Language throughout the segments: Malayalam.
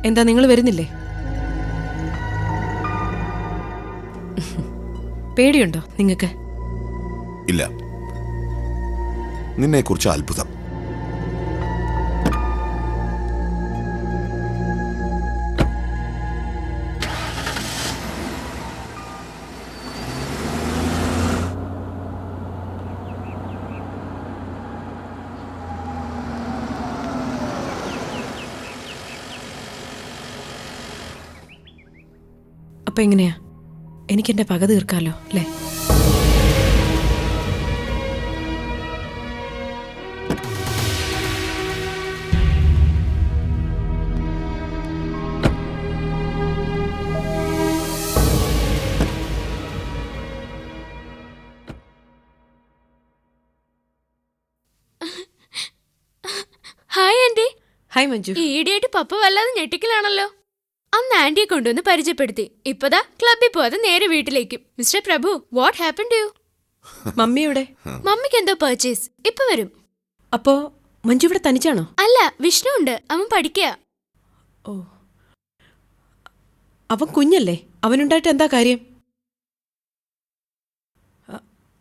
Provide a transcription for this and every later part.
എന്താ നിങ്ങൾ വരുന്നില്ലേ? പേടിയുണ്ടോ നിങ്ങൾക്ക്? ഇല്ല. നിന്നെക്കുറിച്ച് അത്ഭുതം. അപ്പൊ എങ്ങനെയാ? എനിക്കെന്റെ പക തീർക്കാലോ അല്ലേ? Hi aunty. ഹായ് മഞ്ജു. ഈയിടെയായിട്ട് പപ്പ വല്ലാതെ ഞെട്ടിക്കലാണല്ലോ. അന്ന് ആന്റിയെ കൊണ്ടുവന്ന് പരിചയപ്പെടുത്തി. ഇപ്പതാ ക്ലബിൽ പോവാതെ നേരെ വീട്ടിലേക്കും. Mister Prabhu, what happen to you? മമ്മിയുടെ മമ്മിക്ക് എന്തോ പർച്ചേസ്. ഇപ്പൊ വരും. അപ്പോ മഞ്ജു ഇവിടെ തനിച്ചാണോ? അല്ല, വിഷ്ണു ഉണ്ട്. അവൻ പഠിക്കുക. ഓ, അവൻ കുഞ്ഞല്ലേ, അവനുണ്ടായിട്ട് എന്താ കാര്യം?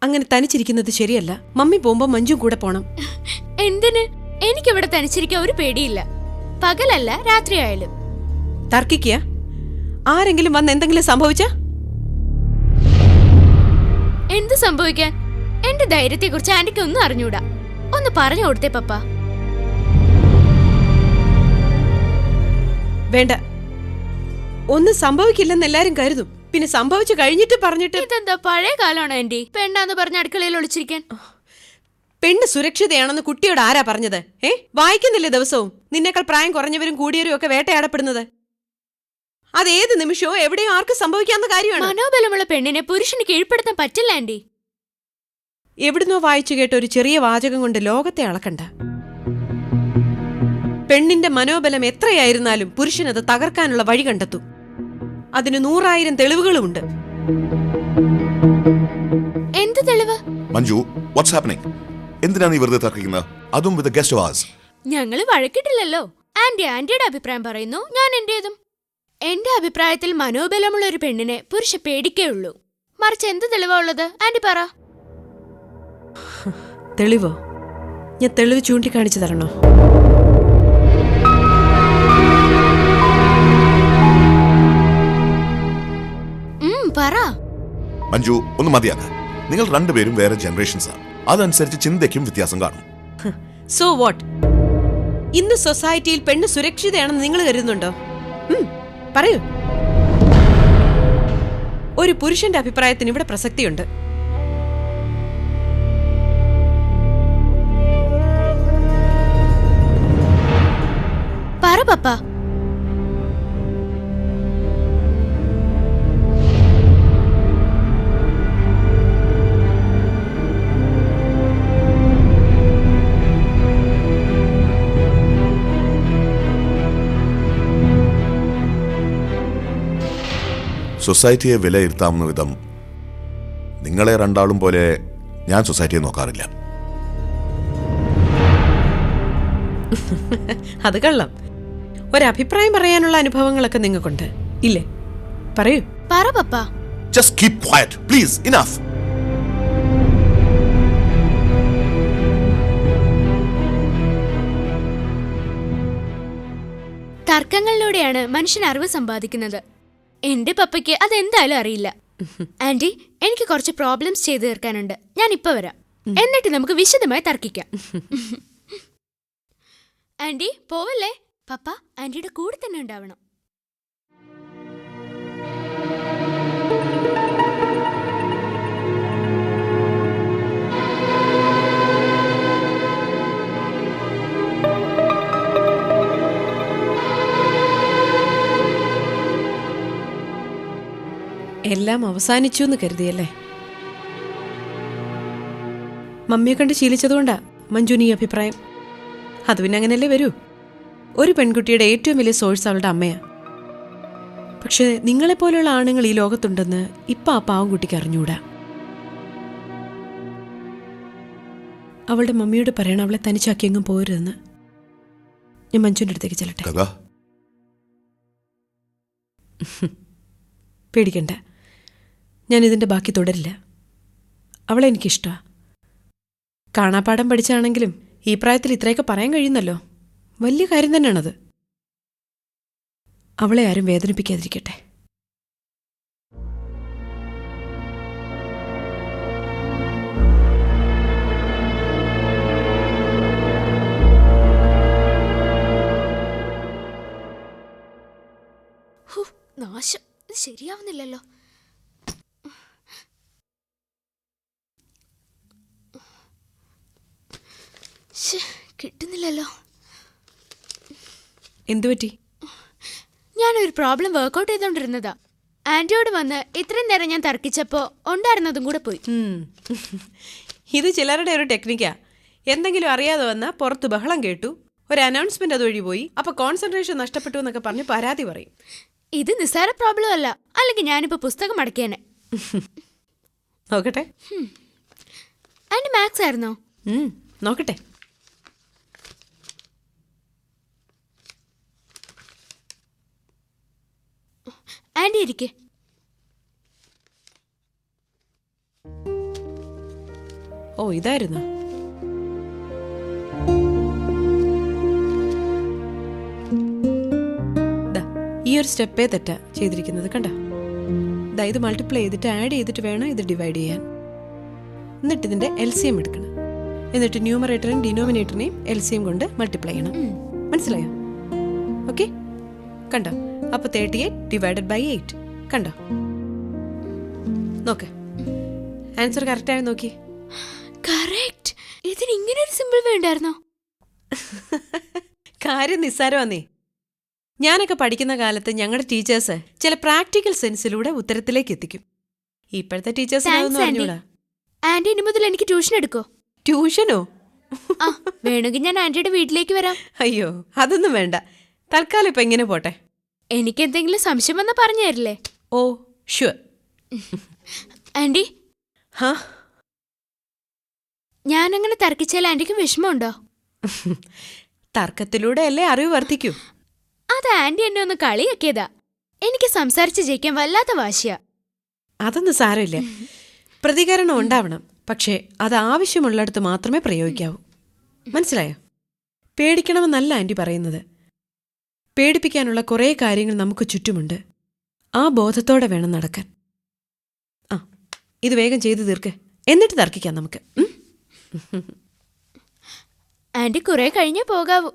അങ്ങനെ തനിച്ചിരിക്കുന്നത് ശരിയല്ല. മമ്മി പോകുമ്പോ മഞ്ജു കൂടെ പോണം. എന്തിന്? എനിക്കിവിടെ തനിച്ചിരിക്കാൻ ഒരു പേടിയില്ല. പകലല്ല രാത്രിയായാലും. തർക്കിക്കുക? ആരെങ്കിലും വന്ന് എന്തെങ്കിലും സംഭവിച്ച? എന്ത് സംഭവിക്കാൻ? എന്റെ ധൈര്യത്തെ കുറിച്ച് ആന്റിക്ക് ഒന്നും അറിഞ്ഞൂടാ. ഒന്ന് പറഞ്ഞു കൊടുത്തേ പപ്പ. വേണ്ട, ഒന്നും സംഭവിക്കില്ലെന്ന് എല്ലാരും കരുതും. പിന്നെ സംഭവിച്ചു കഴിഞ്ഞിട്ട് പറഞ്ഞിട്ട്. ഇതെന്താ പഴയ കാലമാണോ ആന്റി? പെണ്ണാന്ന് പറഞ്ഞ അടുക്കളയിൽ ഒളിച്ചിരിക്കാൻ. പെണ്ണ് സുരക്ഷിതയാണെന്ന് കുട്ടിയോട് ആരാ പറഞ്ഞത്? വായിക്കുന്നില്ലേ ദിവസവും നിന്നേക്കാൾ പ്രായം കുറഞ്ഞവരും കൂടിയവരും ഒക്കെ വേട്ടയാടപ്പെടുന്നത്? അതേത് നിമിഷവും എവിടെയും ആർക്ക് സംഭവിക്കാവുന്ന കാര്യമാണ്. മനോബലമുള്ള പെണ്ണിനെ പുരുഷന് കീഴ്പ്പെടുത്താൻ പറ്റില്ല ആന്റി. എവിടുന്നോ വായിച്ചു കേട്ട ഒരു ചെറിയ വാചകം കൊണ്ട് ലോകത്തെ അളക്കണ്ട. പെണ്ണിന്റെ മനോബലം എത്രയായിരുന്നാലും പുരുഷനത് തകർക്കാനുള്ള വഴി കണ്ടെത്തും. അതിന് 100,000 തെളിവുകളുമുണ്ട്. എന്ത് തെളിവ്? Manju, what's happening? എന്തിനാ നീ വെറുതെ തർക്കിക്കുന്നത്? അതും വിത്ത് ഗസ്റ്റ് ഓഫ് ഓurs. ഞങ്ങള് വഴക്കിട്ടില്ലല്ലോ. ആന്റിയുടെ അഭിപ്രായം പറയുന്നു, ഞാൻ എന്റേതും. എന്റെ അഭിപ്രായത്തിൽ മനോബലമുള്ള ഒരു പെണ്ണിനെ പുരുഷ പേടിക്കേ ഉള്ളൂ. മറിച്ച് എന്ത് തെളിവാ ഉള്ളത്? ആന്റി പറ. തെളിവോ? ഞാൻ തെളിവ് ചൂണ്ടിക്കാണിച്ചു തരണോ? പറ. മഞ്ജു, ഒന്ന് മതിയാക്ക. നിങ്ങൾ രണ്ടുപേരും വേറെ ജനറേഷൻസാണ്. അതനുസരിച്ച് ചിന്തയ്ക്കും വ്യത്യാസം കാണും. So what? ഇന്ന് സൊസൈറ്റിയിൽ പെണ്ണ് സുരക്ഷിതയാണെന്ന് നിങ്ങൾ കരുതുന്നുണ്ടോ? പറയൂ. ഒരു പുരുഷന്റെ അഭിപ്രായത്തിന് ഇവിടെ പ്രസക്തിയുണ്ട്. പറ പപ്പ. സൊസൈറ്റിയെ വിലയിരുത്താവുന്ന വിധം നിങ്ങളെ രണ്ടാളും പോലെ ഞാൻ സൊസൈറ്റിയെ നോക്കാറില്ല. അത് കള്ളം. ഒരഭിപ്രായം പറയാനുള്ള അനുഭവങ്ങളൊക്കെ നിങ്ങൾക്കുണ്ട് ഇല്ലേ? പറയൂ. പറ പപ്പ. Just keep quiet, please. Enough. തർക്കങ്ങളിലൂടെയാണ് മനുഷ്യൻ അറിവ് സമ്പാദിക്കുന്നത്. എന്റെ പപ്പയ്ക്ക് അതെന്തായാലും അറിയില്ല. ആന്റി, എനിക്ക് കുറച്ച് പ്രോബ്ലംസ് ചെയ്തു തീർക്കാനുണ്ട്. ഞാൻ ഇപ്പൊ വരാം. എന്നിട്ട് നമുക്ക് വിശദമായി തർക്കിക്കാം. ആന്റി പോവല്ലേ? പപ്പ ആന്റിയുടെ കൂടെ തന്നെ ഉണ്ടാവണം. എല്ലാം അവസാനിച്ചു എന്ന് കരുതിയല്ലേ? മമ്മിയെ കണ്ട് ശീലിച്ചതുകൊണ്ടാ മഞ്ജുനി ഈ അഭിപ്രായം. അത് പിന്നെ അങ്ങനെയല്ലേ വരൂ. ഒരു പെൺകുട്ടിയുടെ ഏറ്റവും വലിയ സോഴ്സ് അവളുടെ അമ്മയാ. പക്ഷെ നിങ്ങളെപ്പോലെയുള്ള ആണുങ്ങൾ ഈ ലോകത്തുണ്ടെന്ന് ഇപ്പം ആ പാവം കുട്ടിക്ക് അറിഞ്ഞൂടാ. അവളുടെ മമ്മിയോട് പറയണം അവളെ തനിച്ചാക്കി എങ്ങും പോരുതെന്ന്. ഞാൻ മഞ്ജുവിൻ്റെ അടുത്തേക്ക് ചെല്ലട്ടെ. പേടിക്കണ്ട, ഞാനിതിൻ്റെ ബാക്കി തുടരില്ല. അവളെ എനിക്കിഷ്ടമാണ്. കാണാപ്പാഠം പഠിച്ചാണെങ്കിലും ഈ പ്രായത്തിൽ ഇത്രയൊക്കെ പറയാൻ കഴിയുന്നല്ലോ, വലിയ കാര്യം തന്നെയാണത്. അവളെ ആരും വേദനിപ്പിക്കാതിരിക്കട്ടെ. നാശം, ഇത് ശരിയാവുന്നില്ലല്ലോ. കിട്ടുന്നില്ലല്ലോ. എന്തുപറ്റി? ഞാനൊരു പ്രോബ്ലം വർക്കൗട്ട് ചെയ്തോണ്ടിരുന്നതാ. ആന്റിയോട് വന്ന് ഇത്രയും നേരം ഞാൻ തർക്കിച്ചപ്പോ ഉണ്ടായിരുന്നതും കൂടെ പോയി. ഇത് ചിലരുടെ ഒരു ടെക്നിക്കാ. എന്തെങ്കിലും അറിയാതെ വന്നാൽ പുറത്ത് ബഹളം കേട്ടു, ഒരു അനൗൺസ്മെന്റ് അതുവഴി പോയി, അപ്പൊ കോൺസെൻട്രേഷൻ നഷ്ടപ്പെട്ടു എന്നൊക്കെ പറഞ്ഞ് പരാതി പറയും. ഇത് നിസ്സാര പ്രോബ്ലം അല്ല, അല്ലെങ്കിൽ ഞാനിപ്പോ പുസ്തകം മടക്കിയേനെ. നോക്കട്ടെ. ആന്റി മാത്സ് ആയിരുന്നോ? നോക്കട്ടെ. ആന്റി ഇരിക്കെ. ഓ, ഇതായിരുന്നു. ഈ ഒരു സ്റ്റെപ്പേ തെറ്റാ ചെയ്തിരിക്കുന്നത്, കണ്ട. ഇത് മൾട്ടിപ്ലൈ ചെയ്തിട്ട് ആഡ് ചെയ്തിട്ട് വേണം ഇത് ഡിവൈഡ് ചെയ്യാൻ. എന്നിട്ട് ഇതിന്റെ LCM എടുക്കണം. എന്നിട്ട് ന്യൂമറേറ്ററിനെയും ഡിനോമിനേറ്ററിനെയും LCM കൊണ്ട് മൾട്ടിപ്ലൈ ചെയ്യണം. മനസ്സിലായോ? ഓക്കെ, കണ്ടോ? അപ്പൊ 38 ഡിവൈഡഡ് ബൈ 8. കണ്ടോ? നോക്ക്, ആൻസർ കറക്റ്റ് ആയി നോക്കി. കറക്റ്റ്. ഇതിന് ഇങ്ങനെ ഒരു സിമ്പിൾ വേണ്ടായിരുന്നോ? കാര്യം നിസ്സാരമാന്നേ. ഞാനൊക്കെ പഠിക്കുന്ന കാലത്ത് ഞങ്ങളുടെ ടീച്ചേഴ്സ് ചില പ്രാക്ടിക്കൽ സെൻസിലൂടെ ഉത്തരത്തിലേക്ക് എത്തിക്കും. ഇപ്പോഴത്തെ ടീച്ചേഴ്സിന് അതൊന്നും അറിഞ്ഞൂടാ. ആന്റി ഇനി മുതൽ എനിക്ക് ട്യൂഷൻ എടുക്കോ? ട്യൂഷനോ? വേണമെങ്കിൽ ഞാൻ ആന്റിയുടെ വീട്ടിലേക്ക് വരാം. അയ്യോ, അതൊന്നും വേണ്ട. തൽക്കാലം ഇപ്പൊ എങ്ങനെ പോട്ടെ. എനിക്ക് എന്തെങ്കിലും സംശയം വന്നാ പറഞ്ഞു തരില്ലേ? ഓ, ഷുവർ. ആന്റി, ഹാ, ഞാനങ്ങനെ തർക്കിച്ചാൽ ആന്റിക്ക് വിഷമമുണ്ടോ? തർക്കത്തിലൂടെ അല്ലേ അറിവ് വർദ്ധിക്കൂ. അത് ആന്റി എന്നെ ഒന്ന് കളിയാക്കിയതാ. എനിക്ക് സംസാരിച്ച് ജയിക്കാൻ വല്ലാത്ത വാശിയാ. അതൊന്നും സാരമില്ല. പ്രതികരണം ഉണ്ടാവണം, പക്ഷേ അത് ആവശ്യമുള്ളിടത്ത് മാത്രമേ പ്രയോഗിക്കാവൂ. മനസ്സിലായോ? പേടിക്കണമെന്നല്ല ആന്റി പറയുന്നത്. പേടിപ്പിക്കാനുള്ള കുറേ കാര്യങ്ങൾ നമുക്ക് ചുറ്റുമുണ്ട്. ആ ബോധത്തോടെ വേണം നടക്കാൻ. ആ, ഇത് വേഗം ചെയ്തു തീർക്ക്, എന്നിട്ട് തർക്കിക്കാം നമുക്ക്. ആന്റി കുറെ കഴിഞ്ഞേ പോകാവൂ.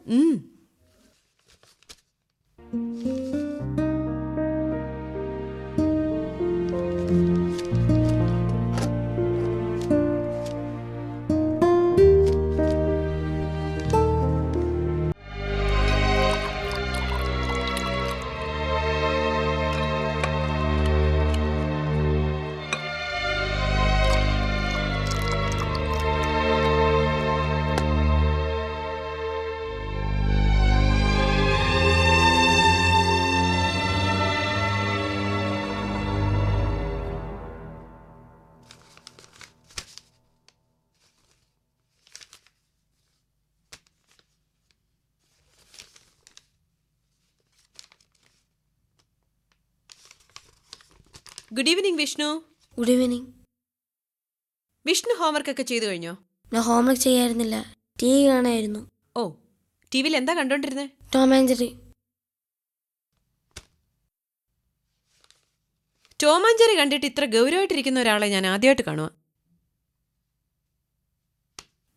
Good evening Vishnu. Good evening. Vishnu homework ഒക്കെ ചെയ്തു കഴിഞ്ഞോ? ഞാൻ ഹോംവർക്ക് ചെയ്യായിരുന്നില്ല, TV കാണായിരുന്നു. ഓ, ടിവിയിൽ എന്താ കണ്ടോണ്ടിരുന്നേ? Tom and Jerry. Tom and Jerry കണ്ടിട്ട് ഇത്ര ഗൗരവമായിട്ടിരിക്കുന്ന ഒരാളെ ഞാൻ ആദ്യമായിട്ട് കാണുക.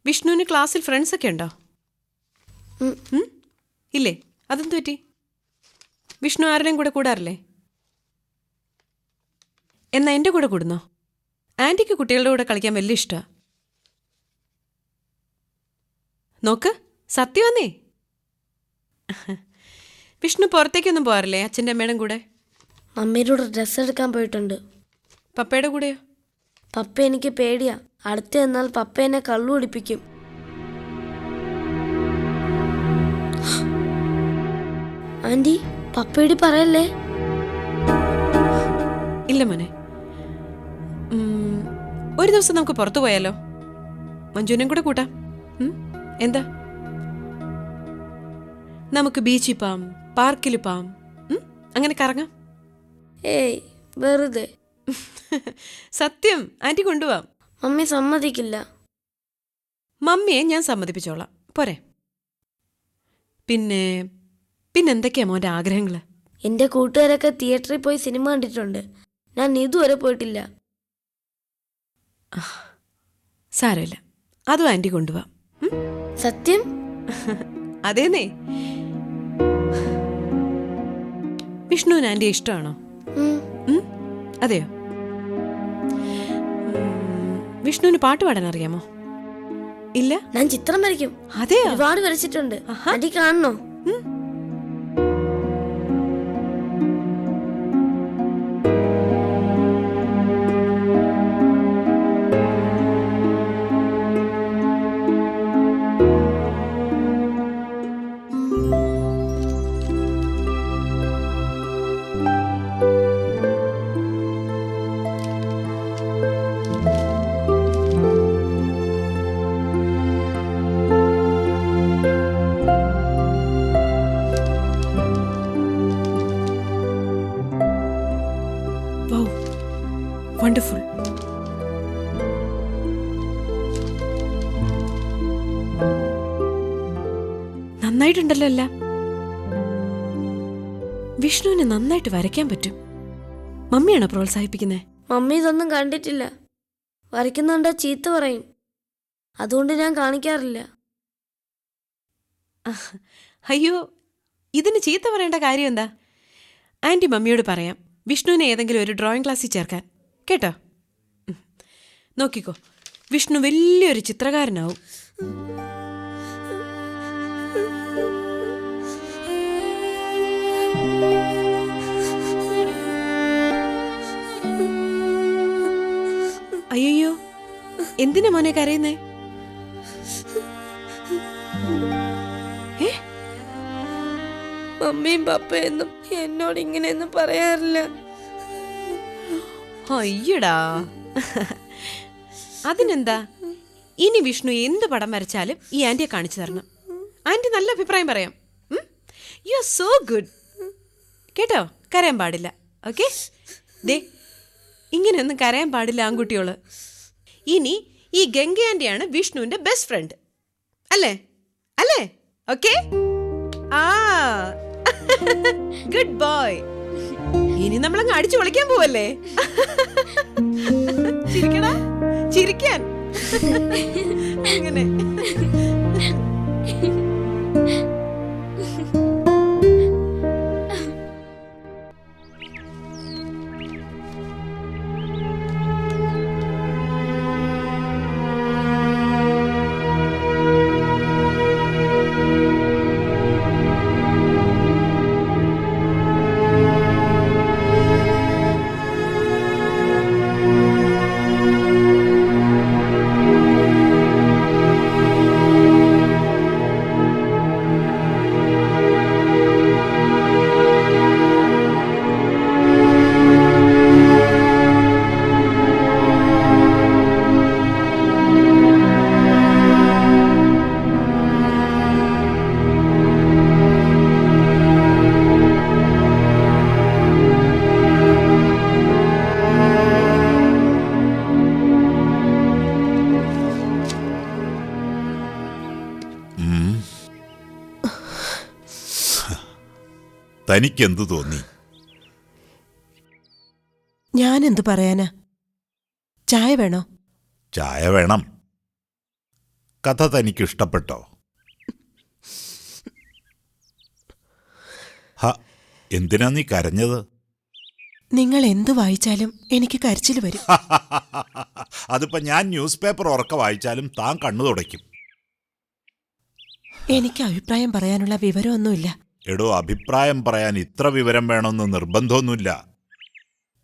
വിഷ്ണുവിന് ക്ലാസ്സിൽ ഫ്രണ്ട്സ് ഒക്കെ ഉണ്ടോ? ഇല്ലേ? അതെന്തു പറ്റി? വിഷ്ണു ആരുടെയും കൂടെ കൂടാറില്ലേ? എന്നാ എൻ്റെ കൂടെ കൂടുന്നോ? ആൻറ്റിക്ക് കുട്ടികളുടെ കൂടെ കളിക്കാൻ വലിയ ഇഷ്ടമാണ്. നോക്ക്, സത്യമാന്നേ. വിഷ്ണു പുറത്തേക്കൊന്നും പോകാറില്ലേ അച്ഛൻ്റെ അമ്മയുടെ കൂടെ? മമ്മിയുടെ കൂടെ ഡ്രസ്സ് എടുക്കാൻ പോയിട്ടുണ്ട്. പപ്പയുടെ കൂടെയോ? പപ്പ എനിക്ക് പേടിയാ. അടുത്ത് ചെന്നാൽ പപ്പ എന്നെ കള്ളു കുടിപ്പിക്കും. ആന്റി, പപ്പയോട് പറയല്ലേ. ഇല്ല മോനെ. ഒരു ദിവസം നമുക്ക് പുറത്തു പോയാലോ? മഞ്ജുവിനെയും കൂടെ കൂട്ടാം. എന്താ? നമുക്ക് ബീച്ചിൽ പോവാം, പാർക്കിൽ പോവാം, അങ്ങനെ കറങ്ങാം. ഏയ് വെറുതെ. സത്യം, ആന്റി കൊണ്ടുപോവാം. മമ്മി സമ്മതിക്കില്ല. മമ്മിയെ ഞാൻ സമ്മതിപ്പിച്ചോളാം, പോരെ? പിന്നെന്തൊക്കെയാ മോൻ്റെ ആഗ്രഹങ്ങൾ? എൻ്റെ കൂട്ടുകാരൊക്കെ തിയേറ്ററിൽ പോയി സിനിമ കണ്ടിട്ടുണ്ട്. ഞാൻ ഇതുവരെ പോയിട്ടില്ല. സാരമില്ല, അതും ആന്റി കൊണ്ടുപോവാം. സത്യം? അതേന്നേ. വിഷ്ണുവിന് ആന്റിയെ ഇഷ്ടമാണോ? അതെയോ? വിഷ്ണുവിന് പാട്ട് പാടാൻ അറിയാമോ? ഇല്ല. ഞാൻ ചിത്രം വരയ്ക്കും. അതെയോ? ഒരുപാട് വരച്ചിട്ടുണ്ട്. ആന്റി കാണണോ? Wow, wonderful. നന്നായിട്ടുണ്ടല്ലോ എല്ലാം. വിഷ്ണുവിന് നന്നായിട്ട് വരയ്ക്കാൻ പറ്റും. മമ്മിയാണോ പ്രോത്സാഹിപ്പിക്കുന്നേ? മമ്മി ഇതൊന്നും കണ്ടിട്ടില്ല. വരയ്ക്കുന്നുണ്ടോ ചീത്ത പറയും. അതുകൊണ്ട് ഞാൻ കാണിക്കാറില്ല. അയ്യോ, ഇതിന് ചീത്ത പറയേണ്ട കാര്യം എന്താ? ആന്റി മമ്മിയോട് പറയാം വിഷ്ണുവിനെ ഏതെങ്കിലും ഒരു ഡ്രോയിങ് ക്ലാസ്സിൽ ചേർക്കാൻ, കേട്ടോ? നോക്കിക്കോ, വിഷ്ണു വലിയൊരു ചിത്രകാരനാവും. അയ്യോ, എന്തിനാ മോനെ കരയുന്നേ? മമ്മിയും പപ്പയൊന്നും എന്നോട് ഇങ്ങനെയൊന്നും പറയാറില്ല. അയ്യടാ, അതിനെന്താ? ഇനി വിഷ്ണു എന്ത് പടം വരച്ചാലും ഈ ആന്റിയെ കാണിച്ചു തരണം. ആന്റി നല്ല അഭിപ്രായം പറയാം. യു ആർ സോ ഗുഡ്, കേട്ടോ? കരയാൻ പാടില്ല, ഓക്കെ? ദേ, ഇങ്ങനെയൊന്നും കരയാൻ പാടില്ല ആൺകുട്ടിയോള്. ഇനി ഈ ഗംഗ ആന്റിയാണ് വിഷ്ണുവിന്റെ ബെസ്റ്റ് ഫ്രണ്ട്, അല്ലേ? അല്ലേ? ഓക്കെ? ആ, ഗുഡ് ബോയ്. ഇനി നമ്മളങ്ങ് അടിച്ചു പൊളിക്കാൻ പോവല്ലേ? ചിരിക്കടാ, ചിരിക്കാൻ. അങ്ങനെ തനിക്കെന്തു തോന്നി? ഞാനെന്തു പറയാനാ? ചായ വേണോ? ചായ വേണം. കഥ തനിക്കിഷ്ടപ്പെട്ടോ? എന്തിനാ നീ കരഞ്ഞത്? നിങ്ങൾ എന്തു വായിച്ചാലും എനിക്ക് കരച്ചിൽ വരും. അതിപ്പോ ഞാൻ ന്യൂസ് പേപ്പർ ഉറക്ക വായിച്ചാലും താൻ കണ്ണു തുടയ്ക്കും. എനിക്ക് അഭിപ്രായം പറയാനുള്ള വിവരമൊന്നുമില്ല. എടോ, അഭിപ്രായം പറയാൻ ഇത്ര വിവരം വേണമെന്ന് നിർബന്ധമൊന്നുമില്ല.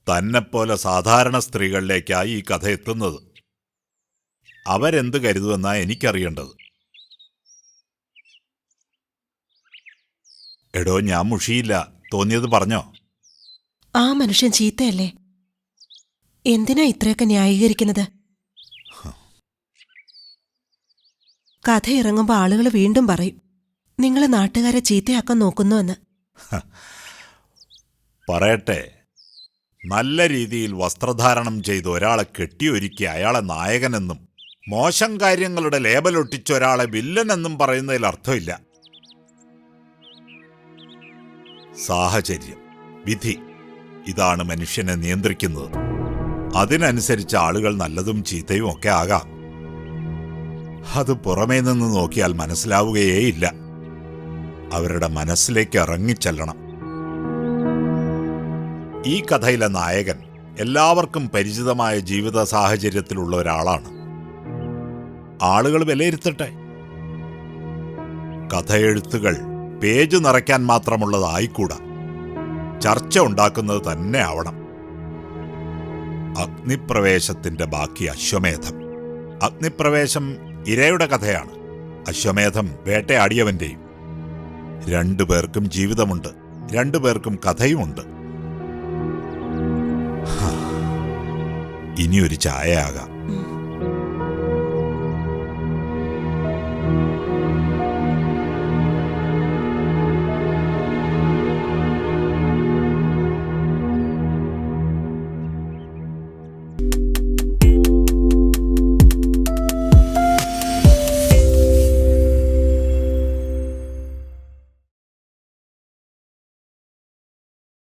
തന്നെപ്പോലെ സാധാരണ സ്ത്രീകളിലേക്കായി ഈ കഥ എത്തുന്നത്. അവരെന്ത് കരുതുമെന്നാ എനിക്കറിയേണ്ടത്. എടോ, ഞാൻ മുഷിയില്ല. തോന്നിയത് പറഞ്ഞോ? ആ മനുഷ്യൻ ചീത്തയല്ലേ? എന്തിനാ ഇത്രയൊക്കെ ന്യായീകരിക്കുന്നത്? കഥ ഇറങ്ങുമ്പോൾ ആളുകൾ വീണ്ടും പറയും നിങ്ങൾ നാട്ടുകാരെ ചീത്തയാക്കാൻ നോക്കുന്നുവെന്ന്. പറയട്ടെ, നല്ല രീതിയിൽ വസ്ത്രധാരണം ചെയ്ത് ഒരാളെ കെട്ടിയൊരുക്കി അയാളെ നായകനെന്നും മോശം കാര്യങ്ങളുടെ ലേബലൊട്ടിച്ച് ഒരാളെ വില്ലനെന്നും പറയുന്നതിൽ അർത്ഥമില്ല. സാഹചര്യം, വിധി, ഇതാണ് മനുഷ്യനെ നിയന്ത്രിക്കുന്നത്. അതിനനുസരിച്ച് ആളുകൾ നല്ലതും ചീത്തയും ഒക്കെ ആകാം. അത് പുറമേ നിന്ന് നോക്കിയാൽ മനസ്സിലാവുകയേയില്ല. അവരുടെ മനസ്സിലേക്ക് ഇറങ്ങിച്ചെല്ലണം. ഈ കഥയിലെ നായകൻ എല്ലാവർക്കും പരിചിതമായ ജീവിത സാഹചര്യത്തിലുള്ള ഒരാളാണ്. ആളുകൾ വിലയിരുത്തട്ടെ. കഥയെഴുത്തുകൾ പേജ് നിറയ്ക്കാൻ മാത്രമുള്ളതായിക്കൂടാ, ചർച്ച ഉണ്ടാക്കുന്നത് തന്നെ ആവണം. അഗ്നിപ്രവേശത്തിന്റെ ബാക്കി അശ്വമേധം. അഗ്നിപ്രവേശം ഇരയുടെ കഥയാണ്, അശ്വമേധം വേട്ടയാടിയവന്റെയും. രണ്ടുപേർക്കും ജീവിതമുണ്ട്, രണ്ടുപേർക്കും കഥയുമുണ്ട്. ഇനിയൊരു ചായയാകാം.